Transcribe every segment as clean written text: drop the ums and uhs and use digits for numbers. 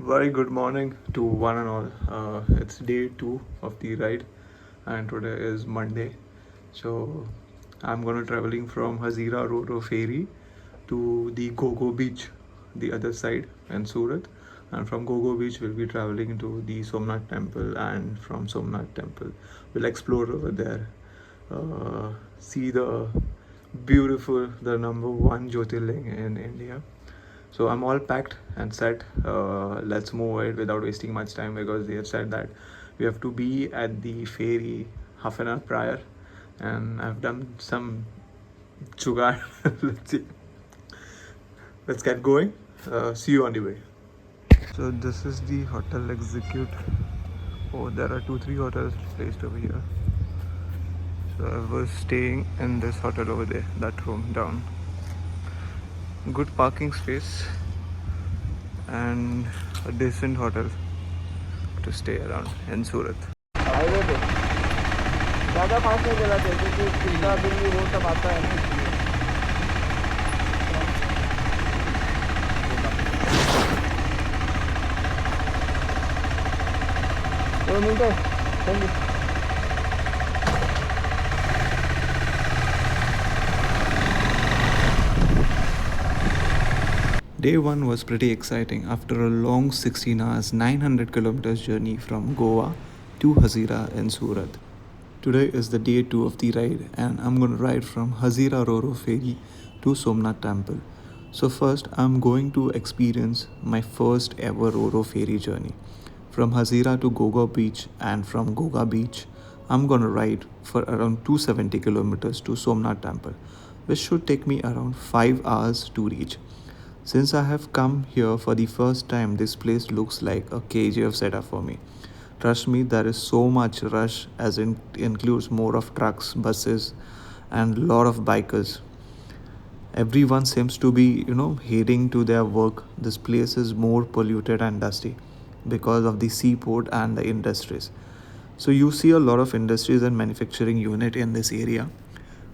Very good morning to one and all. It's day 2 of the ride, and today is Monday. So I'm gonna traveling from Hazira Roro Ferry to the Ghogha beach, the other side in Surat, and from Ghogha beach we'll be traveling to the Somnath temple, and from Somnath temple we'll explore over there, see the beautiful, the number one Jyotirling in India. So I'm all packed and set. Let's move it without wasting much time because they have said that we have to be at the ferry half an hour prior, and I've done some jugaad. Let's see. Let's get going. See you on the way. So this is the hotel execute. Oh, there are 2-3 hotels placed over here. So I was staying in this hotel over there, that room down. Good parking space and a decent hotel to stay around in Surat. Highway पे ज़्यादा fast नहीं चला चाहिए क्योंकि चिल्ला बिल्ली वो सब आता है ना इसलिए। दो मिनट चलिए। Day 1 was pretty exciting after a long 16 hours, 900 kilometers journey from Goa to Hazira in Surat. Today is the day 2 of the ride, and I'm going to ride from Hazira Roro Ferry to Somnath Temple. So first I'm going to experience my first ever Roro Ferry journey. From Hazira to Ghogha beach, and from Ghogha beach I'm going to ride for around 270 kilometers to Somnath Temple, which should take me around 5 hours to reach. Since I have come here for the first time, this place looks like a KGF setup for me. Trust me, there is so much rush as it includes more of trucks, buses, and lot of bikers. Everyone seems to be, heading to their work. This place is more polluted and dusty because of the seaport and the industries. So you see a lot of industries and manufacturing unit in this area,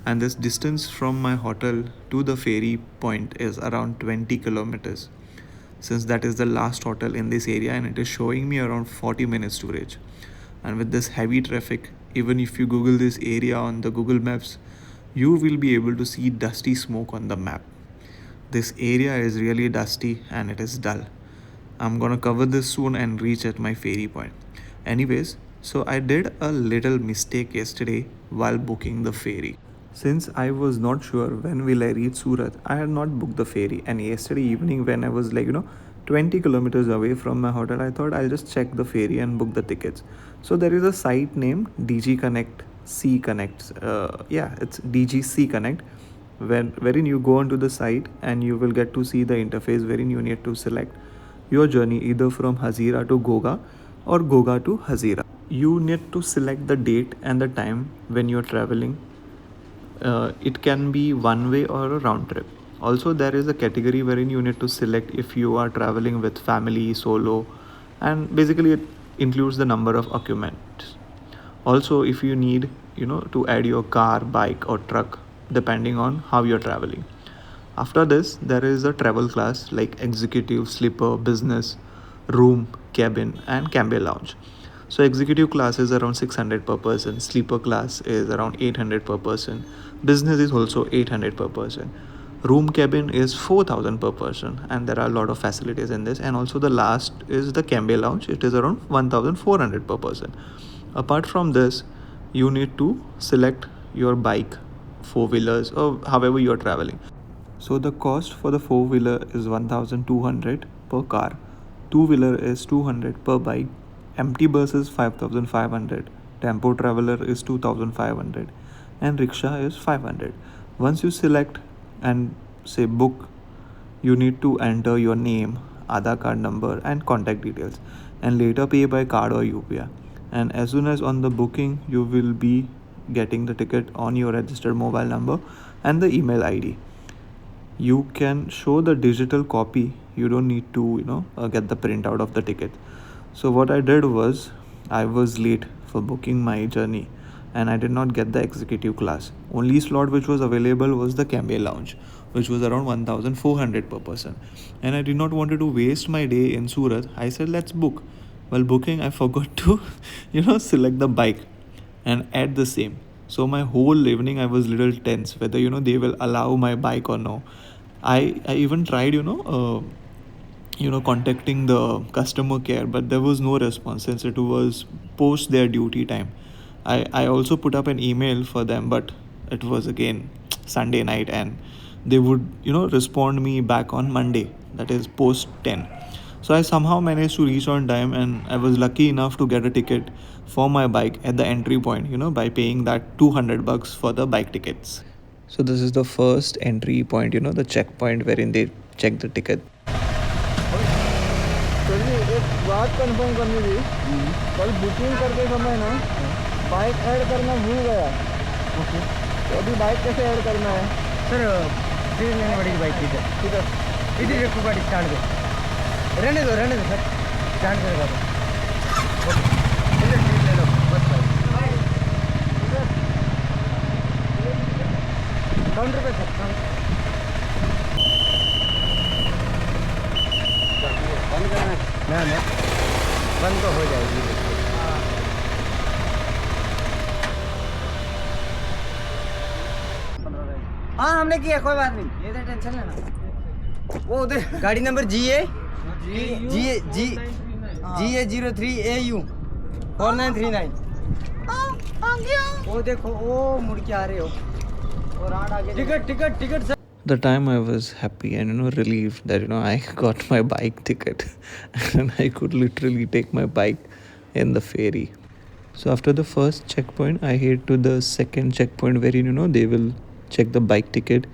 and this distance from my hotel to the ferry point is around 20 kilometers, since that is the last hotel in this area, and it is showing me around 40 minutes to reach. And with this heavy traffic, even if you google this area on the Google Maps, you will be able to see dusty smoke on the map. This area is really dusty and it is dull. I'm gonna cover this soon and reach at my ferry point. Anyways, so I did a little mistake yesterday while booking the ferry. Since I was not sure when will I reach Surat, I had not booked the ferry. And yesterday evening, when I was 20 kilometers away from my hotel, I thought I'll just check the ferry and book the tickets. So there is a site named DG Connect C Connect. It's DGC Connect. Wherein you go onto the site and you will get to see the interface wherein you need to select your journey either from Hazira to Ghogha or Ghogha to Hazira. You need to select the date and the time when you're traveling. It can be one way or a round trip. Also, there is a category wherein you need to select if you are traveling with family, solo, and basically it includes the number of occupants. Also, if you need, to add your car, bike, or truck, depending on how you're traveling. After this, there is a travel class like executive, sleeper, business, room, cabin, and camber lounge. So executive class is around 600 per person, sleeper class is around 800 per person, business is also 800 per person, room cabin is 4000 per person, and there are a lot of facilities in this. And also the last is the camber lounge, it is around 1400 per person. Apart from this, you need to select your bike, four-wheelers, or however you are traveling. So the cost for the four-wheeler is 1200 per car, two-wheeler is 200 per bike, empty bus is 5500, tempo traveler is 2500, and rickshaw is 500. Once you select and say book, you need to enter your name, Aadhaar card number, and contact details, and later pay by card or UPI. And as soon as on the booking, you will be getting the ticket on your registered mobile number and the email ID. You can show the digital copy, you don't need to get the printout of the ticket. So what I did was, I was late for booking my journey and I did not get the executive class. Only slot which was available was the camber lounge. which was around 1,400 per person. And I did not wanted to waste my day in Surat. I said, let's book. While booking, I forgot to, select the bike and add the same. So my whole evening I was little tense whether they will allow my bike or no. I even tried contacting the customer care, but there was no response since it was post their duty time. I also put up an email for them, but it was again Sunday night, and they would respond me back on Monday, that is post 10. So I somehow managed to reach on time, and I was lucky enough to get a ticket for my bike at the entry point, by paying that 200 bucks for the bike tickets. So this is the first entry point, the checkpoint wherein they check the ticket. चलिए एक बात confirm करनी थी। कल booking करते समय ना bike add करना भूल गया। ओके, तो अभी बाइक कैसे ऐड करना है सर? फिर लेने पड़ेगी बाइक की। ठीक है, इधर रखो गाड़ी, स्टार्ट दो, रहने दो सर, स्टार्ट करेगा तो ओके। इधर सीट ले लो बस। काउंटर पे सर, बंद करना ना बंद तो हो जाएगी। हाँ हमने किया, कोई बात नहीं, ये तो टेंशन लेना। वो उधर गाड़ी नंबर GA 03AU 4939। वो देखो, वो मुड़ के आ रहे हो और आगे ticket sir. The time I was happy and relieved that I got my bike ticket and I could literally take my bike in the ferry. So after the first checkpoint, I head to the second checkpoint where they will check the bike ticket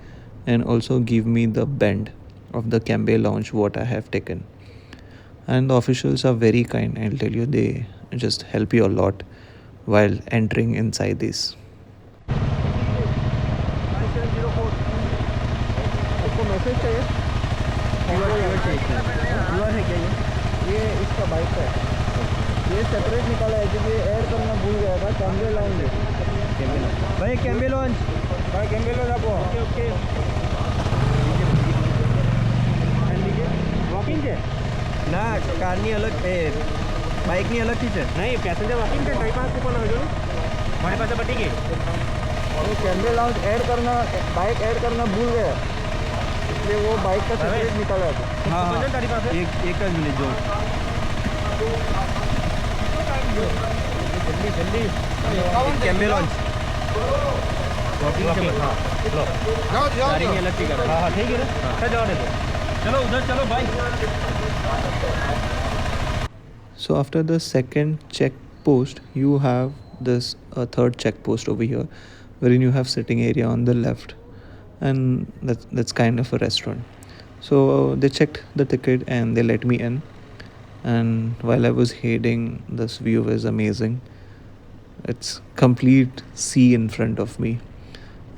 and also give me the band of the Cambe lounge what I have taken. And the officials are very kind, I'll tell you. They just help you a lot while entering inside this. Message चाहिए? यूआर है क्या ये इसका bike का है। ये separate निकाला है क्योंकि ऐड करना भूल गया था। कैम्बे लॉन्च भाई, कैम्बे लॉन्च आपको ओके। वॉकिंग है ना, कार नहीं अलग है, बाइक नहीं अलग चीज़ है। नहीं पैसेंजर वॉकिंग के टाइप आप कूपन हो जो हमारे पास बटी के। कैम्बे लॉन्च ऐड करना, बाइक ऐड करना भूल गया, इसलिए वो बाइक का सेपरेट निकाला था। हाँ, एक मिनट जो जल्दी कैम्बे लॉन्च वॉकिंग के हाँ लो अलग ठीक है। हाँ ठीक है ना, जाओ चलो उधर चलो भाई। So after the second check post, you have this third check post over here, wherein you have sitting area on the left, and that's kind of a restaurant. So they checked the ticket and they let me in. And while I was heading, this view is amazing. It's complete sea in front of me,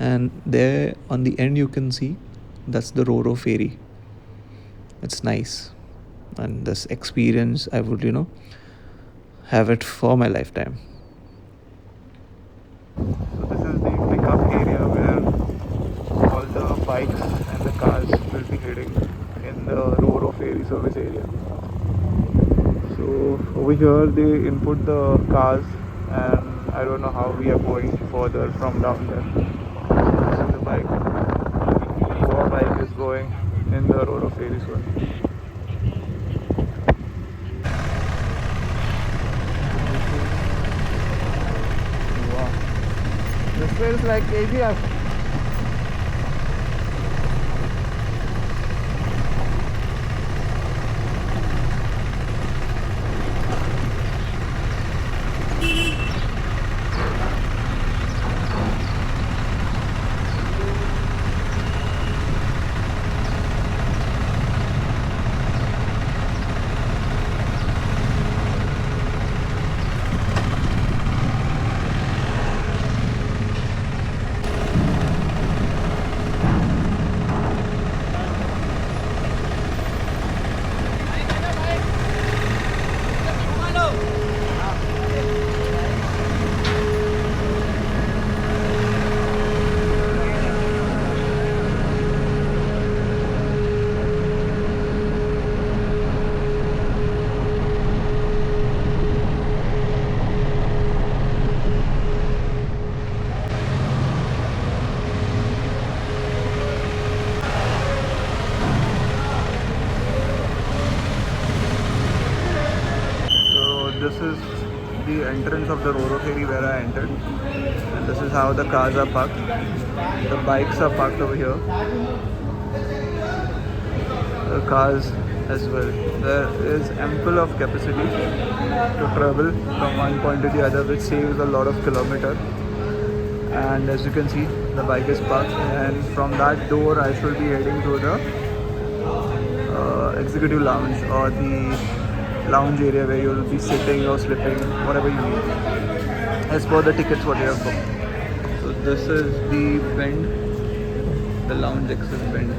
and there on the end you can see that's the Roro Ferry. It's nice, and this experience I would have it for my lifetime. So this is the pickup area where all the bikes and the cars will be heading in the Roro Ferry service area. So over here they input the cars, and I don't know how we are going further from down there. This is the bike. Our bike is going in the Roro Ferry soon. Wow, this feels like ABS. entrance of the Roro Ferry where I entered. And this is how the cars are parked. The bikes are parked over here. The cars as well. There is ample of capacity to travel from one point to the other, which saves a lot of kilometers. And as you can see, the bike is parked, and from that door I should be heading to the executive lounge, or the lounge area where you will be sitting or sleeping, whatever you need, as per the tickets what you have booked. So this is the bend, the lounge access bend.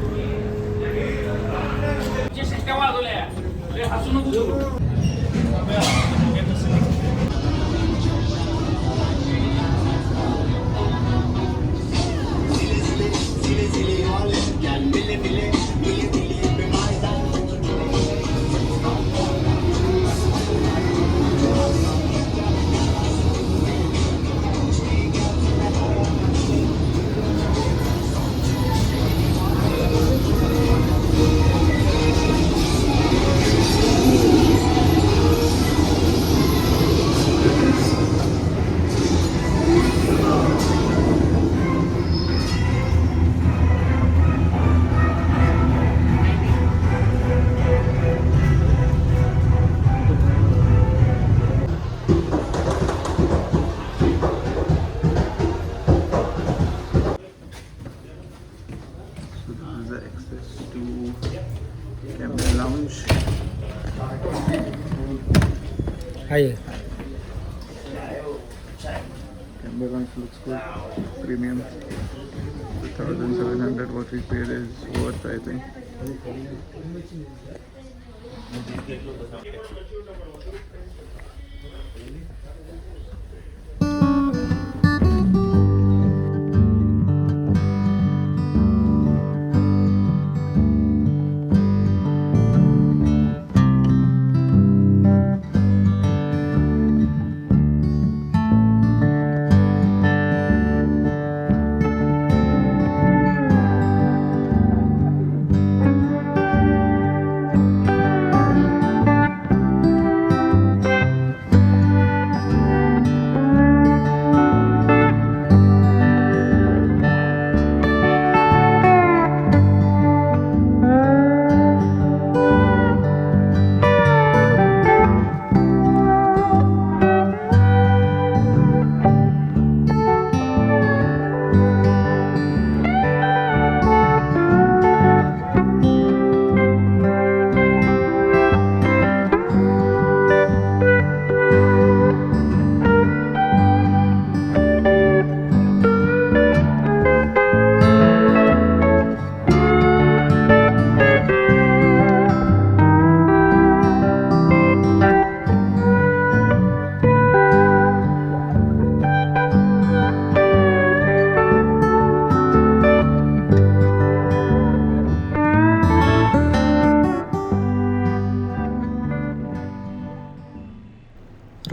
Hi. Camber lounge looks good. Premium. 1,700 what we paid is worth, I think.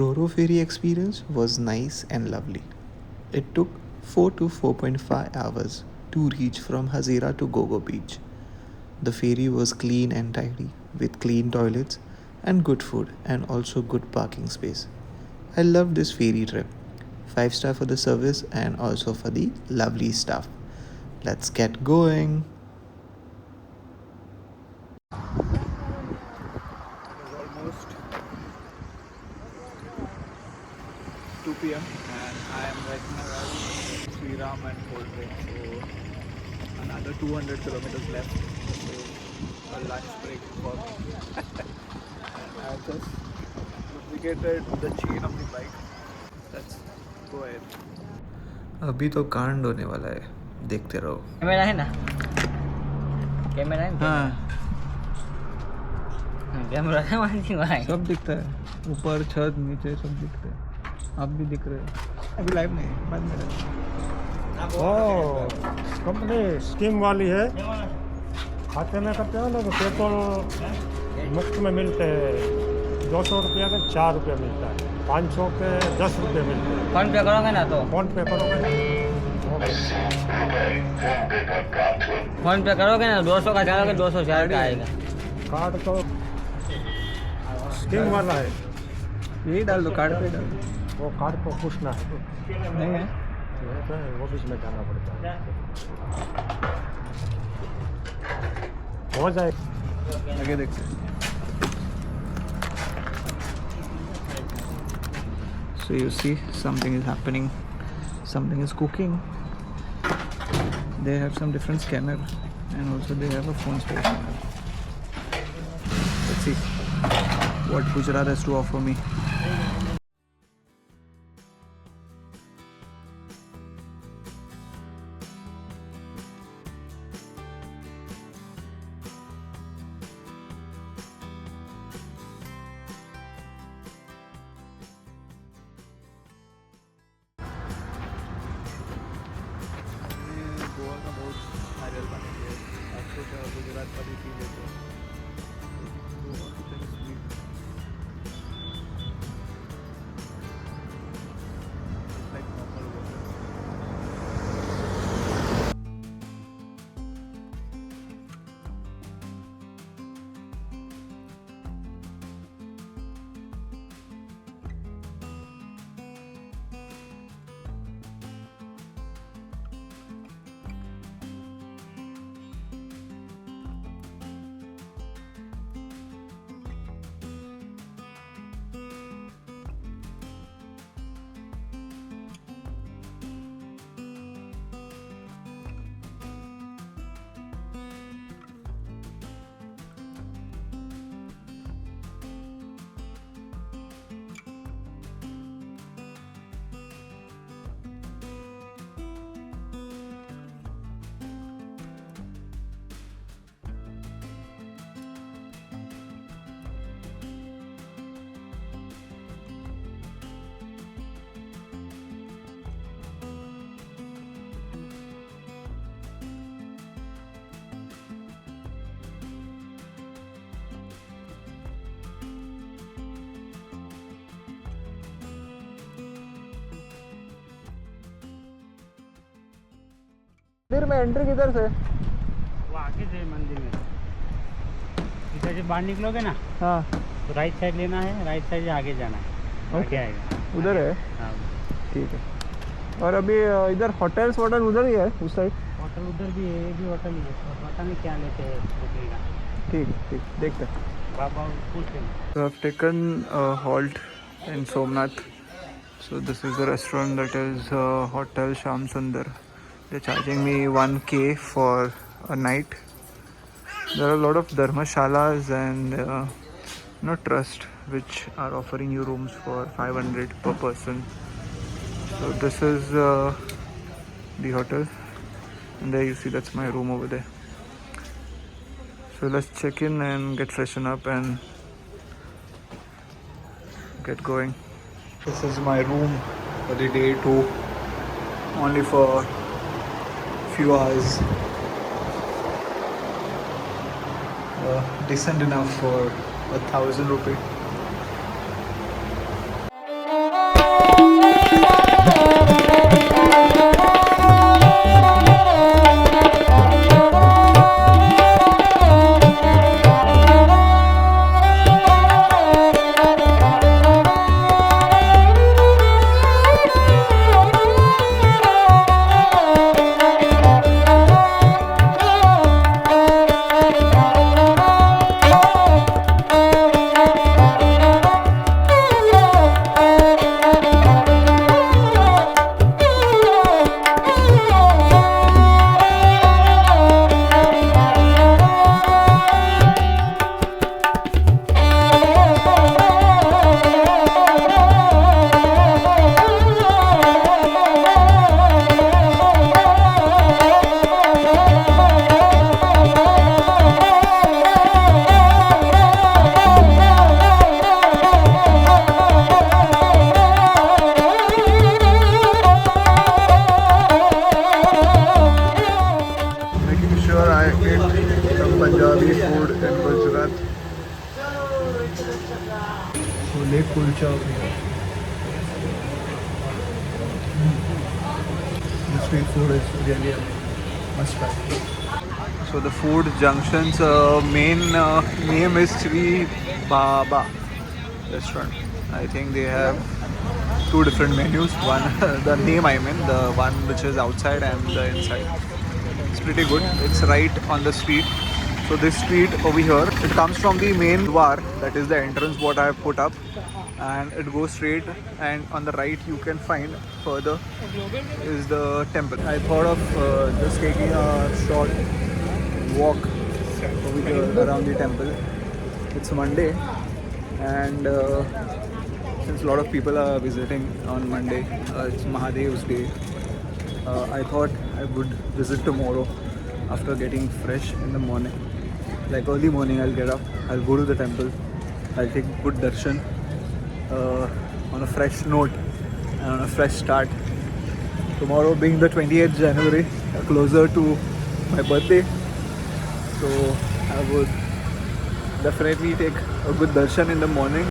Roro Ferry experience was nice and lovely. It took 4 to 4.5 hours to reach from Hazira to Ghogha beach. The ferry was clean and tidy, with clean toilets and good food, and also good parking space. I loved this ferry trip. 5-star for the service and also for the lovely staff. Let's get going. Almost 2 p.m. and I am right now at Sri Ram and Poultry. So another 200 kilometers left. So a lunch break for me. And I just lubricated the chain of the bike. Let's go ahead. अभी तो कांड होने वाला है, देखते रहो. Camera है ना? कैमरा है? हाँ. कैमरा है वहाँ. सब दिखता है, ऊपर छत नीचे सब दिखता है. आप भी दिख रहे हो. अभी लाइव नहीं, बाद में. ओह, कंपनी स्कीम वाली है. खाते में करते हो ना तो पेट्रोल मुफ्त में मिलते हैं. 200 रुपये का 4 रुपये मिलता है. 500 के 10 रुपये मिलते हैं. फोन पे करोगे ना तो? फोन पे करोगे ना? फोन पे करोगे ना 200 का डालोगे 200 का आएगा. कार्ड तो स्कीम वाला है. यही डाल दो, कार्ड पे डाल दो. वो कार्ड को पूछना है नहीं है तो ऑफिस में जाना पड़ता है हो जाए आगे देखते हैं So you see, something is happening, something is cooking. They have some different scanner and also they have a phone station. Let's see what Gujarat has to offer me. Goa का बहुत वायरल बन गया है। आप सोचा गुजरात का भी पी लेते हैं। गोवा की तरह स्वीट लाइक नॉर्मल वाटर। मंदिर में एंट्री किधर से? वो आगे से मंदिर में इधर से बाहर निकलोगे ना हाँ तो राइट साइड लेना है, राइट साइड से आगे जाना है, आगे आएगा। उधर है हाँ ठीक है। और अभी इधर होटल्स वोटल उधर ही है उस साइड? होटल उधर भी है, ये भी होटल ही है, तो पता नहीं क्या लेते हैं रुकने का। ठीक है ठीक देखते हैं। बाबा पूछते हैं। So I've taken a halt in Somnath. So this is the restaurant that is Hotel Sham Sundar. They're charging me 1K for a night. There are a lot of dharmashalas and trust which are offering you rooms for 500 per person. So this is the hotel, and there you see that's my room over there. So let's check in and get freshen up and get going. This is my room for the day 2, only for few hours. Decent enough for 1,000 rupee. Punjabi food in Gujarat. Chole kulcha over here. The street food is really a must try. So the food junction's main name is Sri Baba restaurant. I think they have two different menus. One, the name I mean, the one which is outside and the inside. It's pretty good. It's right on the street. So this street over here, it comes from the main dwar, that is the entrance what I have put up, and it goes straight, and on the right you can find further is the temple. I thought of just taking a short walk over here around the temple. It's Monday, and since a lot of people are visiting on Monday, it's Mahadev's day. I thought I would visit tomorrow after getting fresh in the morning. Like early morning, I'll get up, I'll go to the temple, I'll take good darshan on a fresh note and on a fresh start. Tomorrow being the 28th January, closer to my birthday, so I would definitely take a good darshan in the morning